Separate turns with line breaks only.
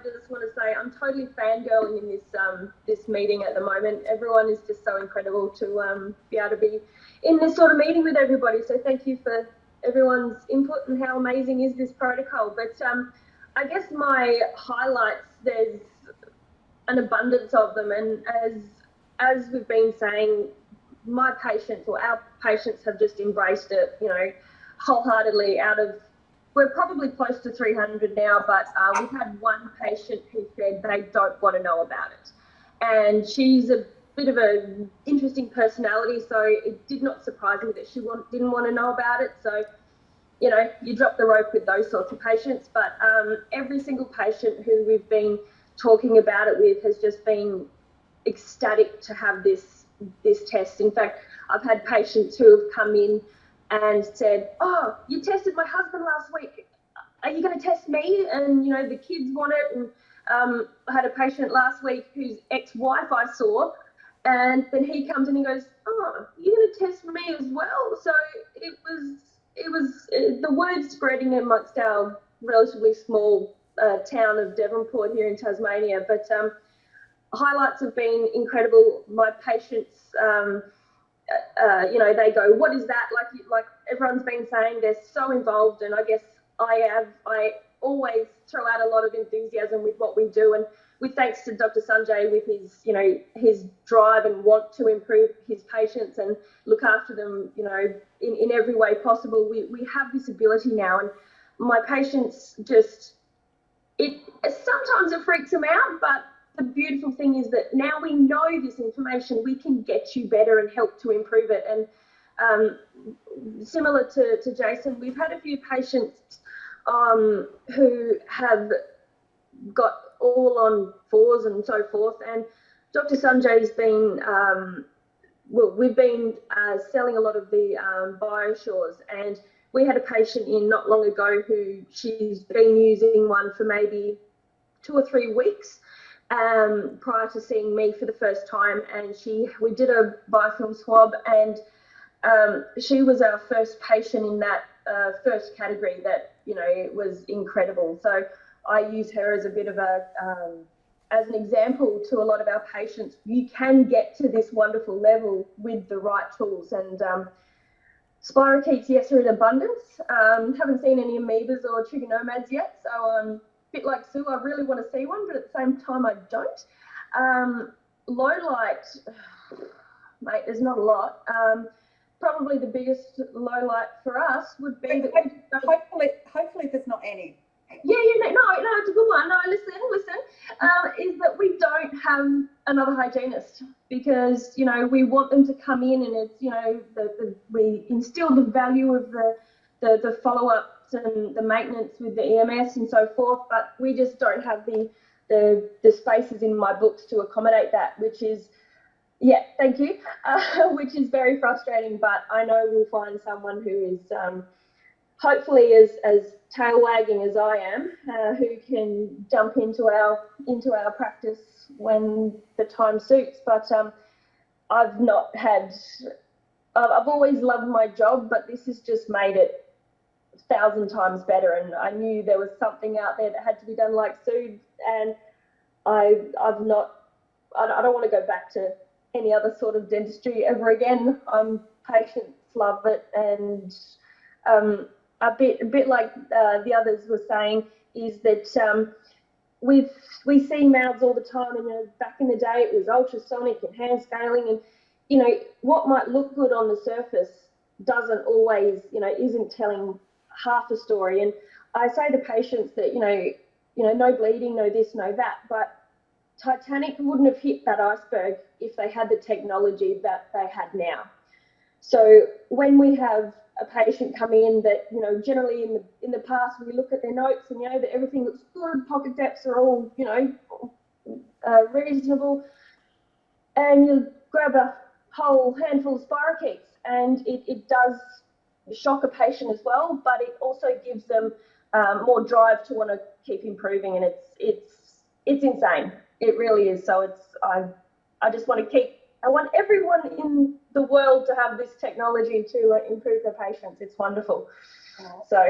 just want to say I'm totally fangirling in this meeting at the moment. Everyone is just so incredible to be able to be in this sort of meeting with everybody. So thank you for everyone's input and how amazing is this protocol. But I guess my highlights, there's an abundance of them, and as we've been saying, my patients or our patients have just embraced it, wholeheartedly. We're probably close to 300 now, but we've had one patient who said they don't want to know about it. And she's a bit of an interesting personality, so it did not surprise me that she didn't want to know about it. So, you drop the rope with those sorts of patients. But every single patient who we've been talking about it with has just been ecstatic to have this test. In fact, I've had patients who have come in and said, "Oh, you tested my husband last week. Are you going to test me?" And, the kids want it. And I had a patient last week whose ex-wife I saw, and then he comes in and goes, "Oh, you're going to test me as well?" So it was the word spreading amongst our relatively small town of Devonport here in Tasmania. But highlights have been incredible. My patients, they go, "What is that?" Like everyone's been saying, they're so involved, and I guess I always throw out a lot of enthusiasm with what we do, and with thanks to Dr. Sanjay with his drive and want to improve his patients and look after them, in every way possible. We have this ability now, and my patients sometimes it freaks them out, but the beautiful thing is that now we know this information, we can get you better and help to improve it. And similar to Jason, we've had a few patients who have got all on fours and so forth. And Dr. Sanjay's been, we've been selling a lot of the BioSures, and we had a patient in not long ago who she's been using one for maybe 2 or 3 weeks prior to seeing me for the first time, and we did a biofilm swab, and she was our first patient in that first category that it was incredible. So I use her as a bit of as an example to a lot of our patients. You can get to this wonderful level with the right tools. And spirochetes, yes, are in abundance. Haven't seen any amoebas or trigonomads yet, so bit like Sue, I really want to see one, but at the same time I don't. Low light, mate, there's not a lot. Probably the biggest low light for us would be that
hopefully there's not any.
No, it's a good one. No, listen, is that we don't have another hygienist, because we want them to come in, and it's we instill the value of the follow-ups and the maintenance with the EMS and so forth, but we just don't have the spaces in my books to accommodate that, which is, thank you, which is very frustrating. But I know we'll find someone who is hopefully as tail wagging as I am, who can jump into our practice when the time suits. But I've always loved my job, but this has just made it 1,000 times better, and I knew there was something out there that had to be done like Sue, and I don't want to go back to any other sort of dentistry ever again. Patients love it, and a bit like the others were saying, is that we see mouths all the time, and back in the day it was ultrasonic and hand scaling, and what might look good on the surface doesn't always, isn't telling half a story. And I say to patients that no bleeding, no this, no that, but Titanic wouldn't have hit that iceberg if they had the technology that they had now. So when we have a patient come in that, generally in the past we look at their notes and that everything looks good, pocket depths are all reasonable, and you grab a whole handful of spirochetes, and it does shock a patient as well, but it also gives them more drive to want to keep improving, and it's insane. It really is. So I just want I want everyone in the world to have this technology to improve their patients. It's wonderful. So